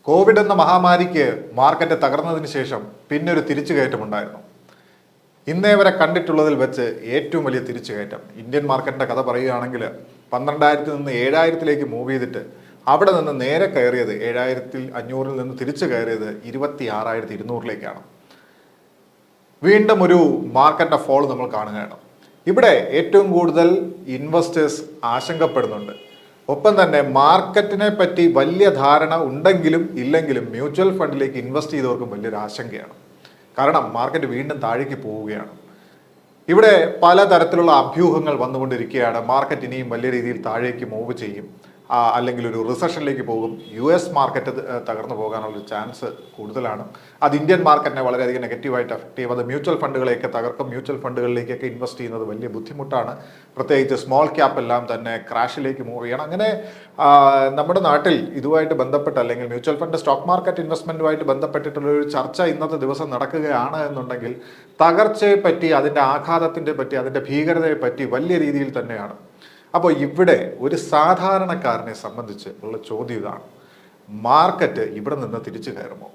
Covid എന്ന മഹാമാരിക്ക് market തകർന്നതിന് ശേഷം പിന്നെ ഒരു തിരിച്ചുകയറ്റമുണ്ടായിരുന്നു. ഇന്നേ വരെ കണ്ടിട്ടുള്ളതിൽ വെച്ച് ഏറ്റവും വലിയ തിരിച്ചുകയറ്റം. ഇന്ത്യൻ മാർക്കറ്റിന്റെ കഥ പറയുകയാണെങ്കിൽ 12,000 നിന്ന് 7,000 മൂവ് ചെയ്തിട്ട് അവിടെ നിന്ന് നേരെ കയറിയത് 7,500 നിന്ന് തിരിച്ചു കയറിയത് 26,200 വീണ്ടും ഒരു മാർക്കറ്റ് ഫോൾ നമ്മൾ കാണുകയാണ്. ഇവിടെ ഏറ്റവും കൂടുതൽ ഇൻവെസ്റ്റേഴ്സ് ആശങ്കപ്പെടുന്നുണ്ട്. ഒപ്പം തന്നെ മാർക്കറ്റിനെ പറ്റി വലിയ ധാരണ ഉണ്ടെങ്കിലും ഇല്ലെങ്കിലും മ്യൂച്വൽ ഫണ്ടിലേക്ക് ഇൻവെസ്റ്റ് ചെയ്തവർക്കും വലിയൊരു ആശങ്കയാണ്. കാരണം മാർക്കറ്റ് വീണ്ടും താഴേക്ക് പോവുകയാണ്. ഇവിടെ പലതരത്തിലുള്ള അഭ്യൂഹങ്ങൾ വന്നുകൊണ്ടിരിക്കുകയാണ്. മാർക്കറ്റ് ഇനിയും വലിയ രീതിയിൽ താഴേക്ക് മൂവ് ചെയ്യും, അല്ലെങ്കിൽ ഒരു റിസഷനിലേക്ക് പോകും, US മാർക്കറ്റ് തകർന്നു പോകാനുള്ള ചാൻസ് കൂടുതലാണ്. അത് ഇന്ത്യൻ മാർക്കറ്റിനെ വളരെയധികം നെഗറ്റീവായിട്ട് അഫക്റ്റ് ചെയ്യും. അത് മ്യൂച്വൽ ഫണ്ടുകളെയൊക്കെ തകർക്കും. മ്യൂച്വൽ ഫണ്ടുകളിലേക്കൊക്കെ ഇൻവെസ്റ്റ് ചെയ്യുന്നത് വലിയ ബുദ്ധിമുട്ടാണ്. പ്രത്യേകിച്ച് സ്മോൾ ക്യാപ്പ് എല്ലാം തന്നെ ക്രാഷിലേക്ക് മൂവ് ചെയ്യണം. അങ്ങനെ നമ്മുടെ നാട്ടിൽ ഇതുമായിട്ട് ബന്ധപ്പെട്ട് അല്ലെങ്കിൽ മ്യൂച്വൽ ഫണ്ട് സ്റ്റോക്ക് മാർക്കറ്റ് ഇൻവെസ്റ്റ്മെൻറ്റുമായിട്ട് ബന്ധപ്പെട്ടിട്ടുള്ള ഒരു ചർച്ച ഇന്നത്തെ ദിവസം നടക്കുകയാണ് എന്നുണ്ടെങ്കിൽ തകർച്ചയെ പറ്റി, അതിൻ്റെ ആഘാതത്തിൻ്റെ പറ്റി, അതിൻ്റെ ഭീകരതയെ പറ്റി വലിയ രീതിയിൽ തന്നെയാണ്. അപ്പോൾ ഇവിടെ ഒരു സാധാരണക്കാരനെ സംബന്ധിച്ച് ഉള്ള ചോദ്യം ഇതാണ്: മാർക്കറ്റ് ഇവിടെ നിന്ന് തിരിച്ചു കയറുമോ?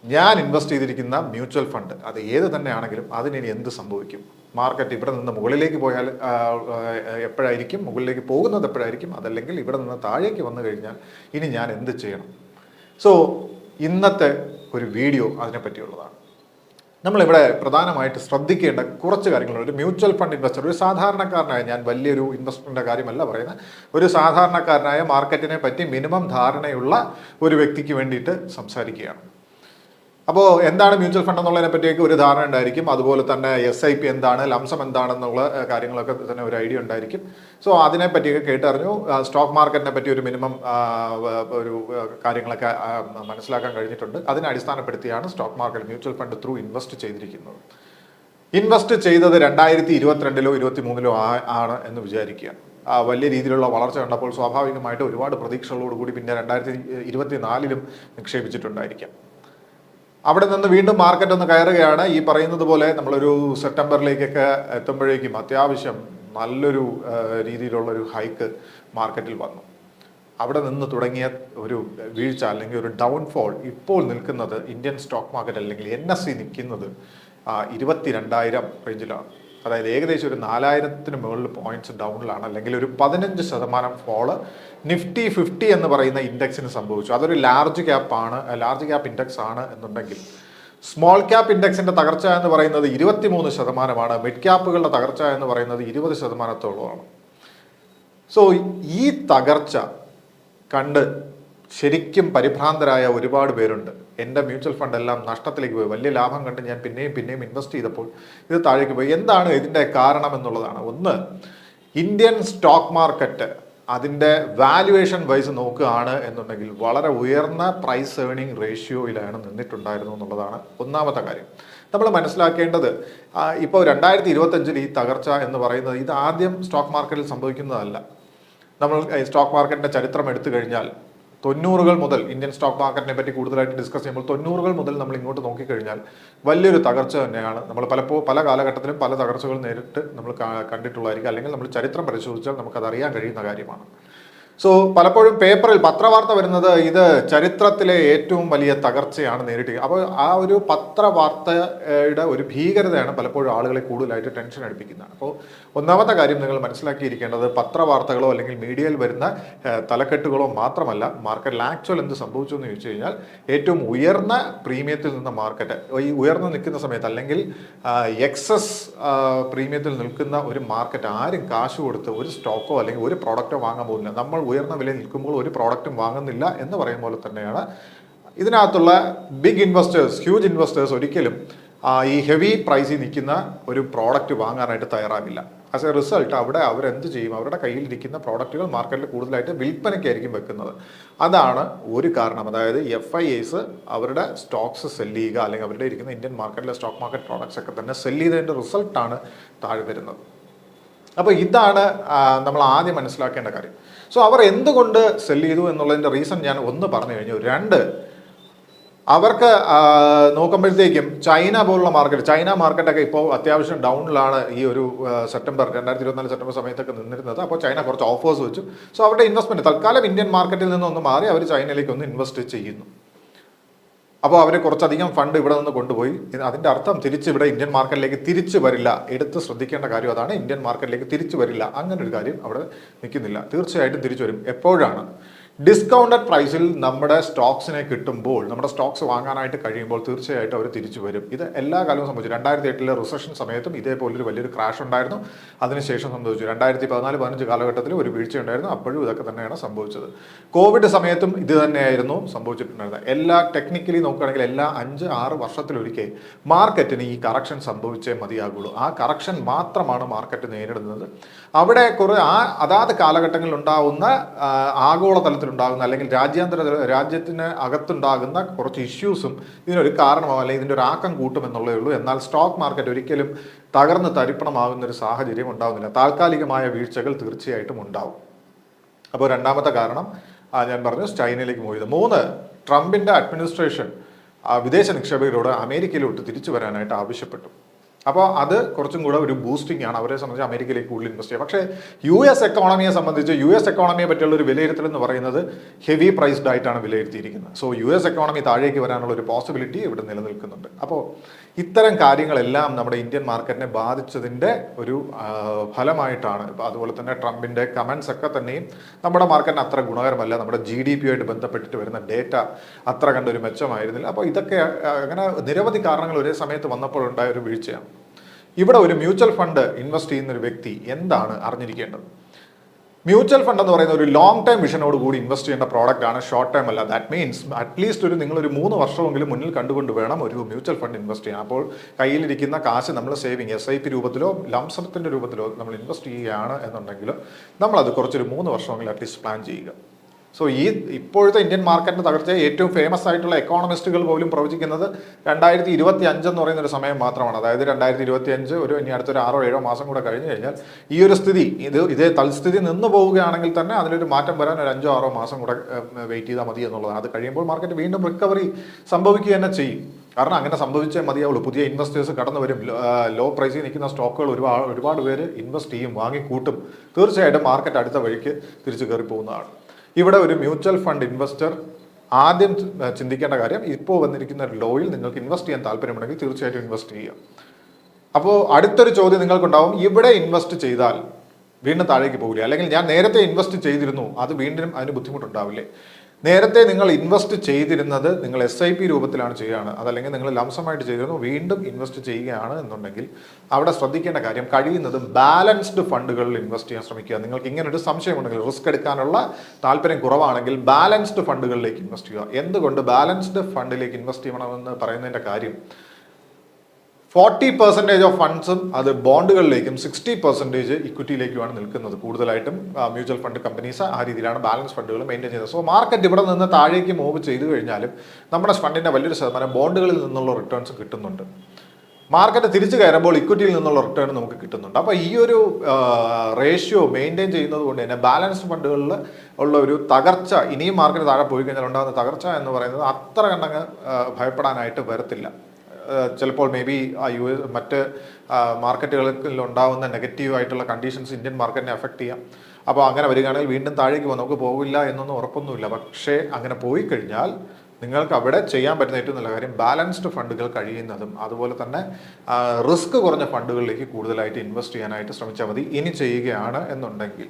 ഞാൻ ഇൻവെസ്റ്റ് ചെയ്തിരിക്കുന്ന മ്യൂച്വൽ ഫണ്ട് അത് ഏത് തന്നെയാണെങ്കിലും അതിനി എന്ത് സംഭവിക്കും? മാർക്കറ്റ് ഇവിടെ നിന്ന് മുകളിലേക്ക് പോയാൽ എപ്പോഴായിരിക്കും, മുകളിലേക്ക് പോകുന്നത് എപ്പോഴായിരിക്കും? അതല്ലെങ്കിൽ ഇവിടെ നിന്ന് താഴേക്ക് വന്നു കഴിഞ്ഞാൽ ഇനി ഞാൻ എന്ത് ചെയ്യണം? സോ ഇന്നത്തെ ഒരു വീഡിയോ അതിനെപ്പറ്റിയുള്ളതാണ്. നമ്മളിവിടെ പ്രധാനമായിട്ട് ശ്രദ്ധിക്കേണ്ട കുറച്ച് കാര്യങ്ങളുണ്ട്. ഒരു മ്യൂച്വൽ ഫണ്ട് ഇൻവെസ്റ്റർ, ഒരു സാധാരണക്കാരനായ, ഞാൻ വലിയൊരു ഇൻവെസ്റ്റ്മെൻറ്റിൻ്റെ കാര്യമല്ല പറയുന്നത്, ഒരു സാധാരണക്കാരനായ മാർക്കറ്റിനെ പറ്റി മിനിമം ധാരണയുള്ള ഒരു വ്യക്തിക്ക് വേണ്ടിയിട്ട് സംസാരിക്കുകയാണ്. അപ്പോൾ എന്താണ് മ്യൂച്വൽ ഫണ്ട് എന്നുള്ളതിനെ പറ്റിയൊക്കെ ഒരു ധാരണ ഉണ്ടായിരിക്കും. അതുപോലെ തന്നെ SIP എന്താണ്, ലംസം എന്താണെന്നുള്ള കാര്യങ്ങളൊക്കെ തന്നെ ഒരു ഐഡിയ ഉണ്ടായിരിക്കും. സോ അതിനെ പറ്റിയൊക്കെ കേട്ടറിഞ്ഞു. സ്റ്റോക്ക് മാർക്കറ്റിനെ പറ്റി ഒരു മിനിമം ഒരു കാര്യങ്ങളൊക്കെ മനസ്സിലാക്കാൻ കഴിഞ്ഞിട്ടുണ്ട്. അതിനെ അടിസ്ഥാനപ്പെടുത്തിയാണ് stock market mutual fund through invest ചെയ്തിരിക്കുന്നത്. ഇൻവെസ്റ്റ് ചെയ്തത് 2022-ലോ 2023-ലോ ആണ് എന്ന് വിചാരിക്കുക. വലിയ രീതിയിലുള്ള വളർച്ച കണ്ടപ്പോൾ സ്വാഭാവികമായിട്ട് ഒരുപാട് പ്രതീക്ഷകളോടുകൂടി പിന്നെ 2024-ലും നിക്ഷേപിച്ചിട്ടുണ്ടായിരിക്കാം. അവിടെ നിന്ന് വീണ്ടും മാർക്കറ്റ് ഒന്ന് കയറുകയാണ്. ഈ പറയുന്നത് പോലെ നമ്മളൊരു സെപ്റ്റംബറിലേക്കൊക്കെ എത്തുമ്പോഴേക്കും അത്യാവശ്യം നല്ലൊരു രീതിയിലുള്ളൊരു ഹൈക്ക് മാർക്കറ്റിൽ വന്നു. അവിടെ നിന്ന് തുടങ്ങിയ ഒരു വീഴ്ച അല്ലെങ്കിൽ ഒരു ഡൗൺഫോൾ ഇപ്പോൾ നിൽക്കുന്നത് ഇന്ത്യൻ സ്റ്റോക്ക് മാർക്കറ്റ് അല്ലെങ്കിൽ NSE നിൽക്കുന്നത് 22,000 റേഞ്ചിലാണ്. അതായത് ഏകദേശം ഒരു 4,000-ന് മുകളിൽ പോയിന്റ്സ് ഡൗണിലാണ്. അല്ലെങ്കിൽ ഒരു 15% ഫോള് നിഫ്റ്റി 50 എന്ന് പറയുന്ന ഇൻഡെക്സിന് സംഭവിച്ചു. അതൊരു ലാർജ് ക്യാപ്പ് ഇൻഡെക്സ് ആണ് എന്നുണ്ടെങ്കിൽ സ്മോൾ ക്യാപ്പ് ഇൻഡെക്സിന്റെ തകർച്ച എന്ന് പറയുന്നത് 23%. മിഡ് ക്യാപ്പുകളുടെ തകർച്ച എന്ന് പറയുന്നത് 20%-ഓളമാണ്. സോ ഈ തകർച്ച കണ്ട് ശരിക്കും പരിഭ്രാന്തരായ ഒരുപാട് പേരുണ്ട്. എൻ്റെ മ്യൂച്വൽ ഫണ്ട് എല്ലാം നഷ്ടത്തിലേക്ക് പോയി, വലിയ ലാഭം കണ്ട് ഞാൻ പിന്നെയും ഇൻവെസ്റ്റ് ചെയ്തപ്പോൾ ഇത് താഴേക്ക് പോയി. എന്താണ് ഇതിൻ്റെ കാരണം എന്നുള്ളതാണ്. ഒന്ന്, ഇന്ത്യൻ സ്റ്റോക്ക് മാർക്കറ്റ് അതിൻ്റെ വാല്യുവേഷൻ വൈസ് നോക്കുകയാണ് എന്നുണ്ടെങ്കിൽ വളരെ ഉയർന്ന പ്രൈസ് ഏർണിംഗ് റേഷ്യോയിലാണ് നിന്നിട്ടുണ്ടായിരുന്നു എന്നുള്ളതാണ് ഒന്നാമത്തെ കാര്യം. നമ്മൾ മനസ്സിലാക്കേണ്ടത് ഇപ്പോൾ 2025-ൽ ഈ തകർച്ച എന്ന് പറയുന്നത് ഇത് ആദ്യം സ്റ്റോക്ക് മാർക്കറ്റിൽ സംഭവിക്കുന്നതല്ല. നമ്മൾ സ്റ്റോക്ക് മാർക്കറ്റിൻ്റെ ചരിത്രം എടുത്തു കഴിഞ്ഞാൽ 90-കൾ മുതൽ ഇന്ത്യൻ സ്റ്റോക്ക് മാർക്കറ്റിനെ പറ്റി കൂടുതലായിട്ട് ഡിസ്കസ് ചെയ്യുമ്പോൾ 90-കൾ മുതൽ നമ്മൾ ഇങ്ങോട്ട് നോക്കിക്കഴിഞ്ഞാൽ വലിയൊരു തകർച്ച തന്നെയാണ്. നമ്മൾ പല കാലഘട്ടത്തിലും പല തകർച്ചകൾ നേരിട്ട് നമ്മൾ കണ്ടിട്ടുള്ളതായിരിക്കും. അല്ലെങ്കിൽ നമ്മൾ ചരിത്രം പരിശോധിച്ചാൽ നമുക്കത് അറിയാൻ കഴിയുന്ന കാര്യമാണ്. സോ പലപ്പോഴും പേപ്പറിൽ പത്രവാർത്ത വരുന്നത് ഇത് ചരിത്രത്തിലെ ഏറ്റവും വലിയ തകർച്ചയാണ് നേരിട്ട്. അപ്പോൾ ആ ഒരു പത്രവാർത്തയുടെ ഒരു ഭീകരതയാണ് പലപ്പോഴും ആളുകളെ കൂടുതലായിട്ട് ടെൻഷൻ അടിപ്പിക്കുന്നത്. അപ്പോൾ ഒന്നാമത്തെ കാര്യം നിങ്ങൾ മനസ്സിലാക്കിയിരിക്കേണ്ടത് പത്രവാർത്തകളോ അല്ലെങ്കിൽ മീഡിയയിൽ വരുന്ന തലക്കെട്ടുകളോ മാത്രമല്ല, മാർക്കറ്റിൽ ആക്ച്വൽ എന്ത് സംഭവിച്ചു എന്ന് ചോദിച്ചു കഴിഞ്ഞാൽ ഏറ്റവും ഉയർന്ന പ്രീമിയത്തിൽ നിന്ന മാർക്കറ്റ് ഈ ഉയർന്നു നിൽക്കുന്ന സമയത്ത് അല്ലെങ്കിൽ എക്സസ് പ്രീമിയത്തിൽ നിൽക്കുന്ന ഒരു മാർക്കറ്റ് ആരും കാശ് കൊടുത്ത് ഒരു സ്റ്റോക്കോ അല്ലെങ്കിൽ ഒരു പ്രോഡക്റ്റോ വാങ്ങാൻ പോകുന്നില്ല. നമ്മൾ ഉയർന്ന വിലയിൽ നിൽക്കുമ്പോൾ ഒരു പ്രോഡക്റ്റും വാങ്ങുന്നില്ല എന്ന് പറയുന്ന പോലെ തന്നെയാണ് ഇതിനകത്തുള്ള ബിഗ് ഇൻവെസ്റ്റേഴ്സ്, ഹ്യൂജ് ഇൻവെസ്റ്റേഴ്സ് ഒരിക്കലും ഈ ഹെവി പ്രൈസിൽ നിൽക്കുന്ന ഒരു പ്രോഡക്റ്റ് വാങ്ങാനായിട്ട് തയ്യാറാകില്ല. ആസ് എ റിസൾട്ട് അവിടെ അവരെന്ത് ചെയ്യും? അവരുടെ കയ്യിലിരിക്കുന്ന പ്രോഡക്റ്റുകൾ മാർക്കറ്റിൽ കൂടുതലായിട്ട് വിൽപ്പനയ്ക്കായിരിക്കും വെക്കുന്നത്. അതാണ് ഒരു കാരണം. അതായത് FIAs അവരുടെ സ്റ്റോക്സ് സെല്ല് ചെയ്യുക, അല്ലെങ്കിൽ അവരുടെ ഇരിക്കുന്ന ഇന്ത്യൻ മാർക്കറ്റിലെ സ്റ്റോക്ക് മാർക്കറ്റ് പ്രോഡക്ട്സ് ഒക്കെ തന്നെ സെല്ല് ചെയ്തതിൻ്റെ റിസൾട്ടാണ് താഴെ വരുന്നത്. അപ്പോൾ ഇതാണ് നമ്മൾ ആദ്യം മനസ്സിലാക്കേണ്ട കാര്യം. സോ അവർ എന്തുകൊണ്ട് സെല്ല് ചെയ്തു എന്നുള്ളതിൻ്റെ റീസൺ ഞാൻ ഒന്ന് പറഞ്ഞു കഴിഞ്ഞു. 2, അവർക്ക് നോക്കുമ്പോഴത്തേക്കും ചൈന പോലുള്ള ചൈന മാർക്കറ്റൊക്കെ ഇപ്പോൾ അത്യാവശ്യം ഡൗണിലാണ് ഈ ഒരു 2024 സെപ്റ്റംബർ സമയത്തൊക്കെ നിന്നിരുന്നത്. അപ്പോൾ ചൈന കുറച്ച് ഓഫേഴ്സ് വെച്ചു. സോ അവരുടെ ഇൻവെസ്റ്റ്മെൻറ്റ് തൽക്കാലം ഇന്ത്യൻ മാർക്കറ്റിൽ നിന്നൊന്ന് മാറി അവർ ചൈനയിലേക്ക് ഒന്ന് ഇൻവെസ്റ്റ് ചെയ്യുന്നു. അപ്പോൾ അവർ കുറച്ചധികം ഫണ്ട് ഇവിടെ നിന്ന് കൊണ്ടുപോയി. അതിൻ്റെ അർത്ഥം തിരിച്ച് ഇവിടെ ഇന്ത്യൻ മാർക്കറ്റിലേക്ക് തിരിച്ചു വരില്ല. എടുത്ത് ശ്രദ്ധിക്കേണ്ട കാര്യം അതാണ്, ഇന്ത്യൻ മാർക്കറ്റിലേക്ക് തിരിച്ചു വരില്ല. അങ്ങനെ ഒരു കാര്യം അവിടെ നിൽക്കുന്നില്ല. തീർച്ചയായിട്ടും തിരിച്ചു വരും. എപ്പോഴാണ്? ഡിസ്കൗണ്ടഡ് പ്രൈസിൽ നമ്മുടെ സ്റ്റോക്സിനെ കിട്ടുമ്പോൾ, നമ്മുടെ സ്റ്റോക്സ് വാങ്ങാനായിട്ട് കഴിയുമ്പോൾ തീർച്ചയായിട്ടും അവർ തിരിച്ചു വരും. ഇത് എല്ലാ കാലവും സംഭവിച്ചു. 2008 റിസഷൻ സമയത്തും ഇതേപോലൊരു വലിയൊരു ക്രാഷ് ഉണ്ടായിരുന്നു. അതിനുശേഷം സംഭവിച്ചു. 2014-15 കാലഘട്ടത്തിൽ ഒരു വീഴ്ച ഉണ്ടായിരുന്നു. അപ്പോഴും ഇതൊക്കെ തന്നെയാണ് സംഭവിച്ചത്. കോവിഡ് സമയത്തും ഇത് തന്നെയായിരുന്നു സംഭവിച്ചിട്ടുണ്ടായിരുന്നത്. എല്ലാ ടെക്നിക്കലി നോക്കുകയാണെങ്കിൽ എല്ലാ 5-6 വർഷത്തിലൊരിക്കൽ മാർക്കറ്റിന് ഈ കറക്ഷൻ സംഭവിച്ചേ മതിയാകുള്ളൂ. ആ കറക്ഷൻ മാത്രമാണ് മാർക്കറ്റ് നേരിടുന്നത്. അവിടെ അതാത് കാലഘട്ടങ്ങളിൽ ഉണ്ടാകുന്ന ആഗോളതലത്തിലുണ്ടാകുന്ന അല്ലെങ്കിൽ രാജ്യത്തിന് അകത്തുണ്ടാകുന്ന കുറച്ച് ഇഷ്യൂസും ഇതിനൊരു കാരണമാകും, അല്ലെങ്കിൽ ഇതിൻ്റെ ഒരു ആക്കം കൂട്ടുമെന്നുള്ളതേ ഉള്ളൂ. എന്നാൽ സ്റ്റോക്ക് മാർക്കറ്റ് ഒരിക്കലും തകർന്ന് തരിപ്പണമാകുന്ന ഒരു സാഹചര്യം ഉണ്ടാകുന്നില്ല. താൽക്കാലികമായ വീഴ്ചകൾ തീർച്ചയായിട്ടും ഉണ്ടാവും. അപ്പോൾ രണ്ടാമത്തെ കാരണം ഞാൻ പറഞ്ഞു, ചൈനയിലേക്ക് പോയത്. 3, ട്രംപിൻ്റെ അഡ്മിനിസ്ട്രേഷൻ വിദേശ നിക്ഷേപകരോട് അമേരിക്കയിലോട്ട് തിരിച്ചു വരാനായിട്ട് ആവശ്യപ്പെട്ടു. അപ്പോൾ അത് കുറച്ചും കൂടെ ഒരു ബൂസ്റ്റിംഗ് ആണ് അവരെ സംബന്ധിച്ച്, അമേരിക്കയിലേക്ക് കൂടുതൽ ഇൻവെസ്റ്റ് ചെയ്യുക. പക്ഷേ US എക്കോണമിയെ സംബന്ധിച്ച് US എക്കോണമിയെ പറ്റിയുള്ള ഒരു വിലയിരുത്തൽ എന്ന് പറയുന്നത് ഹെവി പ്രൈസ്ഡ് ആയിട്ടാണ് വിലയിരുത്തിയിരിക്കുന്നത്. സോ US എക്കോണമി താഴേക്ക് വരാനുള്ള ഒരു പോസിബിലിറ്റി ഇവിടെ നിലനിൽക്കുന്നുണ്ട്. അപ്പോൾ ഇത്തരം കാര്യങ്ങളെല്ലാം നമ്മുടെ ഇന്ത്യൻ മാർക്കറ്റിനെ ബാധിച്ചതിൻ്റെ ഒരു ഫലമായിട്ടാണ്. അതുപോലെ തന്നെ ട്രംപിൻ്റെ കമൻസ് ഒക്കെ തന്നെയും നമ്മുടെ മാർക്കറ്റിന് അത്ര ഗുണകരമല്ല. നമ്മുടെ GDP ആയിട്ട് ബന്ധപ്പെട്ടിട്ട് വരുന്ന ഡേറ്റ അത്ര കണ്ടൊരു മെച്ചമായിരുന്നില്ല. അപ്പോൾ ഇതൊക്കെ അങ്ങനെ നിരവധി കാരണങ്ങൾ ഒരേ സമയത്ത് വന്നപ്പോഴുണ്ടായ ഒരു വീഴ്ചയാണ്. ഇവിടെ ഒരു മ്യൂച്വൽ ഫണ്ട് ഇൻവെസ്റ്റ് ചെയ്യുന്ന ഒരു വ്യക്തി എന്താണ് അറിഞ്ഞിരിക്കേണ്ടത്? മ്യൂച്വൽ ഫണ്ട് എന്ന് പറയുന്ന ഒരു ലോങ് ടൈം വിഷനോട് കൂടി ഇൻവെസ്റ്റ് ചെയ്യേണ്ട പ്രോഡക്റ്റ് ആണ്, ഷോർട്ട് ടൈം അല്ല. ദാറ്റ് മീൻസ് അറ്റ്ലീസ്റ്റ് നിങ്ങളൊരു 3 വർഷമെങ്കിലും മുന്നിൽ കണ്ടുകൊണ്ട് വേണം ഒരു മ്യൂച്വൽ ഫണ്ട് ഇൻവെസ്റ്റ് ചെയ്യാൻ. അപ്പോൾ കയ്യിലിരിക്കുന്ന കാശ് നമ്മൾ സേവിങ് SIP രൂപത്തിലോ ലംസത്തിന്റെ രൂപത്തിലോ നമ്മൾ ഇൻവെസ്റ്റ് ചെയ്യുകയാണ് എന്നുണ്ടെങ്കിൽ നമ്മളത് കുറച്ചൊരു 3 വർഷമെങ്കിലും അറ്റ്ലീസ്റ്റ് പ്ലാൻ ചെയ്യുക. സോ ഇപ്പോഴത്തെ ഇന്ത്യൻ മാർക്കറ്റിന്റെ തകർച്ചയെ ഏറ്റവും ഫേമസ് ആയിട്ടുള്ള എക്കോണമിസ്റ്റുകൾ പോലും പ്രവചിക്കുന്നത് 2025 എന്ന് പറയുന്ന ഒരു സമയം മാത്രമാണ്. അതായത് 2025 ഇനി അടുത്തൊരു 6-7 മാസം കൂടെ കഴിഞ്ഞു കഴിഞ്ഞാൽ ഈ ഒരു സ്ഥിതി ഇതേ തൽസ്ഥിതി നിന്ന് പോവുകയാണെങ്കിൽ തന്നെ അതിലൊരു മാറ്റം വരാൻ ഒരു 5-6 മാസം കൂടെ വെയിറ്റ് ചെയ്താൽ മതി എന്നുള്ളതാണ്. അത് കഴിയുമ്പോൾ മാർക്കറ്റ് വീണ്ടും റിക്കവറി സംഭവിക്കുക തന്നെ ചെയ്യും. കാരണം അങ്ങനെ സംഭവിച്ചേ മതിയാവുള്ളൂ. പുതിയ ഇൻവെസ്റ്റേഴ്സ് കടന്നു വരും. ലോ പ്രൈസിൽ നിൽക്കുന്ന സ്റ്റോക്കുകൾ ഒരുപാട് പേര് ഇൻവെസ്റ്റ് ചെയ്യും, വാങ്ങിക്കൂട്ടും. തീർച്ചയായിട്ടും മാർക്കറ്റ് അടുത്ത വഴിക്ക് തിരിച്ചു കയറി പോകുന്നതാണ്. ഇവിടെ ഒരു മ്യൂച്വൽ ഫണ്ട് ഇൻവെസ്റ്റർ ആദ്യം ചിന്തിക്കേണ്ട കാര്യം, ഇപ്പോൾ വന്നിരിക്കുന്ന ഒരു ലോയിൽ നിങ്ങൾക്ക് ഇൻവെസ്റ്റ് ചെയ്യാൻ താല്പര്യമുണ്ടെങ്കിൽ തീർച്ചയായിട്ടും ഇൻവെസ്റ്റ് ചെയ്യുക. അപ്പോൾ അടുത്തൊരു ചോദ്യം നിങ്ങൾക്കുണ്ടാവും, ഇവിടെ ഇൻവെസ്റ്റ് ചെയ്താൽ വീണ്ടും താഴേക്ക് പോകില്ല, അല്ലെങ്കിൽ ഞാൻ നേരത്തെ ഇൻവെസ്റ്റ് ചെയ്തിരുന്നു അത് വീണ്ടും അതിന് ബുദ്ധിമുട്ടുണ്ടാവില്ലേ? നേരത്തെ നിങ്ങൾ ഇൻവെസ്റ്റ് ചെയ്തിരുന്നത് നിങ്ങൾ SIP രൂപത്തിലാണ് ചെയ്യുകയാണ്, അതല്ലെങ്കിൽ നിങ്ങൾ ലംസമായിട്ട് ചെയ്തിരുന്നു, വീണ്ടും ഇൻവെസ്റ്റ് ചെയ്യുകയാണ് എന്നുണ്ടെങ്കിൽ അവിടെ ശ്രദ്ധിക്കേണ്ട കാര്യം, കഴിയുന്നതും ബാലൻസ്ഡ് ഫണ്ടുകളിൽ ഇൻവെസ്റ്റ് ചെയ്യാൻ ശ്രമിക്കുക. നിങ്ങൾക്ക് ഇങ്ങനെ ഒരു സംശയമുണ്ടെങ്കിൽ, റിസ്ക് എടുക്കാനുള്ള താല്പര്യം കുറവാണെങ്കിൽ ബാലൻസ്ഡ് ഫണ്ടുകളിലേക്ക് ഇൻവെസ്റ്റ് ചെയ്യുക. എന്തുകൊണ്ട് ബാലൻസ്ഡ് ഫണ്ടിലേക്ക് ഇൻവെസ്റ്റ് ചെയ്യണമെന്ന് പറയുന്നതിൻ്റെ കാര്യം, 40% ഓഫ് ഫണ്ട്സും അത് ബോണ്ടുകളിലേക്കും 60% ഇക്വിറ്റിയിലേക്കുമാണ് നിൽക്കുന്നത്. കൂടുതലായിട്ടും മ്യൂച്വൽ ഫണ്ട് കമ്പനീസ് ആ രീതിയിലാണ് ബാലൻസ് ഫണ്ടുകൾ മെയിൻറ്റെയിൻ ചെയ്യുന്നത്. സോ മാർക്കറ്റ് ഇവിടെ നിന്ന് താഴേക്ക് മൂവ് ചെയ്തു കഴിഞ്ഞാലും നമ്മുടെ ഫണ്ടിൻ്റെ വലിയൊരു ശതമാനം ബോണ്ടുകളിൽ നിന്നുള്ള റിട്ടേൺസ് കിട്ടുന്നുണ്ട്. മാർക്കറ്റ് തിരിച്ചു കയറുമ്പോൾ ഇക്വിറ്റിയിൽ നിന്നുള്ള റിട്ടേൺ നമുക്ക് കിട്ടുന്നുണ്ട്. അപ്പോൾ ഈ ഒരു റേഷ്യോ മെയിൻറ്റെയിൻ ചെയ്യുന്നത് കൊണ്ട് തന്നെ ബാലൻസ് ഫണ്ടുകളിൽ ഉള്ള ഒരു തകർച്ച, ഇനിയും മാർക്കറ്റ് താഴെ പോയി കഴിഞ്ഞാൽ ഉണ്ടാകുന്ന തകർച്ച എന്ന് പറയുന്നത് അത്ര കണ്ടങ്ങ് ഭയപ്പെടാനായിട്ട് വരത്തില്ല. ചിലപ്പോൾ മേ ബി മറ്റ് മാർക്കറ്റുകളിൽ ഉണ്ടാകുന്ന നെഗറ്റീവായിട്ടുള്ള കണ്ടീഷൻസ് ഇന്ത്യൻ മാർക്കറ്റിനെ എഫക്റ്റ് ചെയ്യാം. അപ്പോൾ അങ്ങനെ വരികയാണെങ്കിൽ വീണ്ടും താഴേക്ക് പോകും. നമുക്ക് പോകില്ല എന്നൊന്നും ഉറപ്പൊന്നുമില്ല. പക്ഷേ അങ്ങനെ പോയി കഴിഞ്ഞാൽ നിങ്ങൾക്ക് അവിടെ ചെയ്യാൻ പറ്റുന്ന ഏറ്റവും നല്ല കാര്യം ബാലൻസ്ഡ് ഫണ്ടുകൾ കഴിയുന്നതും അതുപോലെ തന്നെ റിസ്ക് കുറഞ്ഞ ഫണ്ടുകളിലേക്ക് കൂടുതലായിട്ട് ഇൻവെസ്റ്റ് ചെയ്യാനായിട്ട് ശ്രമിച്ചാൽ മതി. ഇനി ചെയ്യുകയാണ് എന്നുണ്ടെങ്കിൽ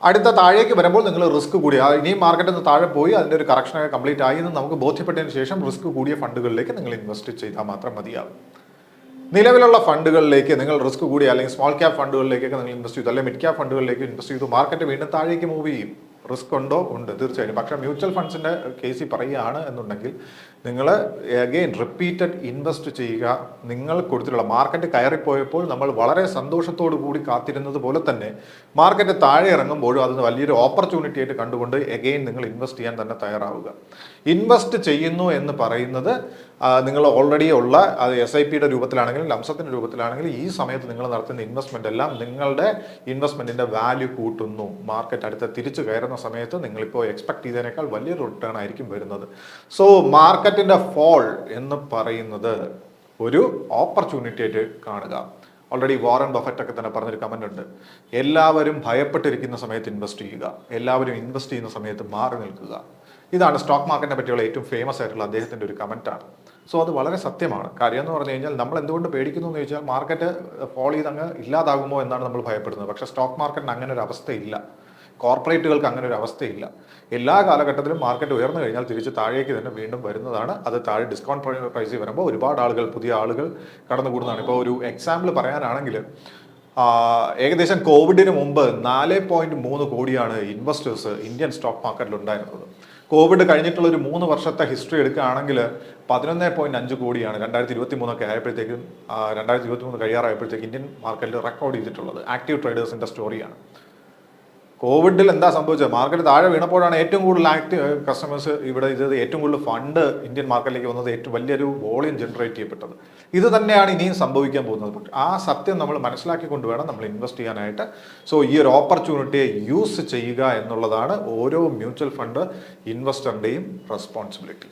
അടുത്ത താഴേക്ക് വരുമ്പോൾ നിങ്ങൾ റിസ്ക് കൂടിയ, ഇനിയും മാർക്കറ്റിൽ നിന്ന് താഴെ പോയി അതിൻ്റെ ഒരു കറക്ഷനൊക്കെ കംപ്ലീറ്റ് ആയി എന്ന് നമുക്ക് ബോധ്യപ്പെട്ടതിന് ശേഷം റിസ്ക് കൂടിയ ഫണ്ടുകളിലേക്ക് നിങ്ങൾ ഇൻവെസ്റ്റ് ചെയ്താൽ മാത്രം മതിയാകും. നിലവിലുള്ള ഫണ്ടുകളിലേക്ക് നിങ്ങൾ റിസ്ക് കൂടിയ അല്ലെങ്കിൽ സ്മോൾ ക്യാപ് ഫണ്ടുകളിലേക്കൊക്കെ നിങ്ങൾ ഇൻവെസ്റ്റ് ചെയ്തു, അല്ലെങ്കിൽ മിഡ് ക്യാപ് ഫണ്ടുകളിലേക്ക് ഇൻവെസ്റ്റ് ചെയ്തു, മാർക്കറ്റ് വീണ്ടും താഴേക്ക് മൂവ് ചെയ്യും. റിസ്ക് ഉണ്ടോ? ഉണ്ട്, തീർച്ചയായും. പക്ഷേ മ്യൂച്വൽ ഫണ്ട്സിൻ്റെ കേസിൽ പറയുകയാണ് എന്നുണ്ടെങ്കിൽ നിങ്ങൾ അഗെയിൻ റിപ്പീറ്റഡ് ഇൻവെസ്റ്റ് ചെയ്യുക. നിങ്ങൾ കൊടുത്തിട്ടുള്ള മാർക്കറ്റ് കയറിപ്പോയപ്പോൾ നമ്മൾ വളരെ സന്തോഷത്തോടു കൂടി കാത്തിരുന്നത് പോലെ തന്നെ മാർക്കറ്റ് താഴെ ഇറങ്ങുമ്പോഴും അത് വലിയൊരു ഓപ്പർച്യൂണിറ്റി ആയിട്ട് കണ്ടുകൊണ്ട് അഗെയിൻ നിങ്ങൾ ഇൻവെസ്റ്റ് ചെയ്യാൻ തന്നെ തയ്യാറാവുക. ഇൻവെസ്റ്റ് ചെയ്യുന്നു എന്ന് പറയുന്നത് നിങ്ങൾ ഓൾറെഡി ഉള്ള അത് SIPയുടെ രൂപത്തിലാണെങ്കിലും ലംസത്തിൻ്റെ രൂപത്തിലാണെങ്കിലും ഈ സമയത്ത് നിങ്ങൾ നടത്തുന്ന ഇൻവെസ്റ്റ്മെൻ്റ് എല്ലാം നിങ്ങളുടെ ഇൻവെസ്റ്റ്മെൻറ്റിൻ്റെ വാല്യൂ കൂട്ടുന്നു. മാർക്കറ്റ് അടുത്ത് തിരിച്ചു കയറുന്ന സമയത്ത് നിങ്ങളിപ്പോൾ എക്സ്പെക്ട് ചെയ്തതിനേക്കാൾ വലിയൊരു റിട്ടേൺ ആയിരിക്കും വരുന്നത്. സോ മാർക്കറ്റിൻ്റെ ഫോൾ എന്ന് പറയുന്നത് ഒരു ഓപ്പർച്യൂണിറ്റി ആയിട്ട് കാണുക. ഓൾറെഡി വാറൻ ബഫറ്റ് ഒക്കെ തന്നെ പറഞ്ഞൊരു കമൻ്റ് ഉണ്ട്, എല്ലാവരും ഭയപ്പെട്ടിരിക്കുന്ന സമയത്ത് ഇൻവെസ്റ്റ് ചെയ്യുക, എല്ലാവരും ഇൻവെസ്റ്റ് ചെയ്യുന്ന സമയത്ത് മാറി നിൽക്കുക. ഇതാണ് സ്റ്റോക്ക് മാർക്കറ്റിനെ പറ്റിയുള്ള ഏറ്റവും ഫേമസ് ആയിട്ടുള്ള അദ്ദേഹത്തിൻ്റെ ഒരു കമൻറ്റാണ്. സോ അത് വളരെ സത്യമാണ്. കാര്യം എന്ന് പറഞ്ഞു കഴിഞ്ഞാൽ നമ്മൾ എന്തുകൊണ്ട് പേടിക്കുന്നു എന്ന് ചോദിച്ചാൽ മാർക്കറ്റ് ഫോൾ ചെയ്ത് അങ്ങ് ഇല്ലാതാകുമോ എന്നാണ് നമ്മൾ ഭയപ്പെടുന്നത്. പക്ഷേ സ്റ്റോക്ക് മാർക്കറ്റിന് അങ്ങനെ ഒരു അവസ്ഥയില്ല, കോർപ്പറേറ്റുകൾക്ക് അങ്ങനെ ഒരു അവസ്ഥയില്ല. എല്ലാ കാലഘട്ടത്തിലും മാർക്കറ്റ് ഉയർന്നു കഴിഞ്ഞാൽ തിരിച്ച് താഴേക്ക് തന്നെ വീണ്ടും വരുന്നതാണ്. അത് താഴെ ഡിസ്കൗണ്ട് പ്രൈസിൽ വരുമ്പോൾ ഒരുപാട് ആളുകൾ, പുതിയ ആളുകൾ കടന്നുകൂടുന്നതാണ്. ഇപ്പോൾ ഒരു എക്സാമ്പിൾ പറയാനാണെങ്കിൽ ഏകദേശം കോവിഡിന് മുമ്പ് 4.3 കോടിയാണ് ഇൻവെസ്റ്റേഴ്സ് ഇന്ത്യൻ സ്റ്റോക്ക് മാർക്കറ്റിൽ ഉണ്ടായിരുന്നത്. കോവിഡ് കഴിഞ്ഞിട്ടുള്ള ഒരു 3 വർഷത്തെ ഹിസ്റ്ററി എടുക്കുകയാണെങ്കിൽ 11.5 കോടിയാണ് 2023 ആയപ്പോഴത്തേക്കും 2023 കഴിയാറായപ്പോഴത്തേക്ക് ഇന്ത്യൻ മാർക്കറ്റിൽ റെക്കോർഡ് ചെയ്തിട്ടുള്ളത്. ആക്റ്റീവ് ട്രേഡേഴ്സിൻ്റെ സ്റ്റോറിയാണ്. കോവിഡിൽ എന്താ സംഭവിച്ചത്? മാർക്കറ്റ് താഴെ വീണപ്പോഴാണ് ഏറ്റവും കൂടുതൽ ആക്റ്റീവ് കസ്റ്റമേഴ്സ് ഇവിടെ ഏറ്റവും കൂടുതൽ ഫണ്ട് ഇന്ത്യൻ മാർക്കറ്റിലേക്ക് വന്നത്, ഏറ്റവും വലിയൊരു വോളിയം ജനറേറ്റ് ചെയ്യപ്പെട്ടത്. ഇത് തന്നെയാണ് ഇനിയും സംഭവിക്കാൻ പോകുന്നത്. ആ സത്യം നമ്മൾ മനസ്സിലാക്കിക്കൊണ്ട് വേണം നമ്മൾ ഇൻവെസ്റ്റ് ചെയ്യാനായിട്ട്. സോ ഈ ഒരു ഓപ്പർച്യൂണിറ്റിയെ യൂസ് ചെയ്യുക എന്നുള്ളതാണ് ഓരോ മ്യൂച്വൽ ഫണ്ട് ഇൻവെസ്റ്ററിൻ്റെയും റെസ്പോൺസിബിലിറ്റി.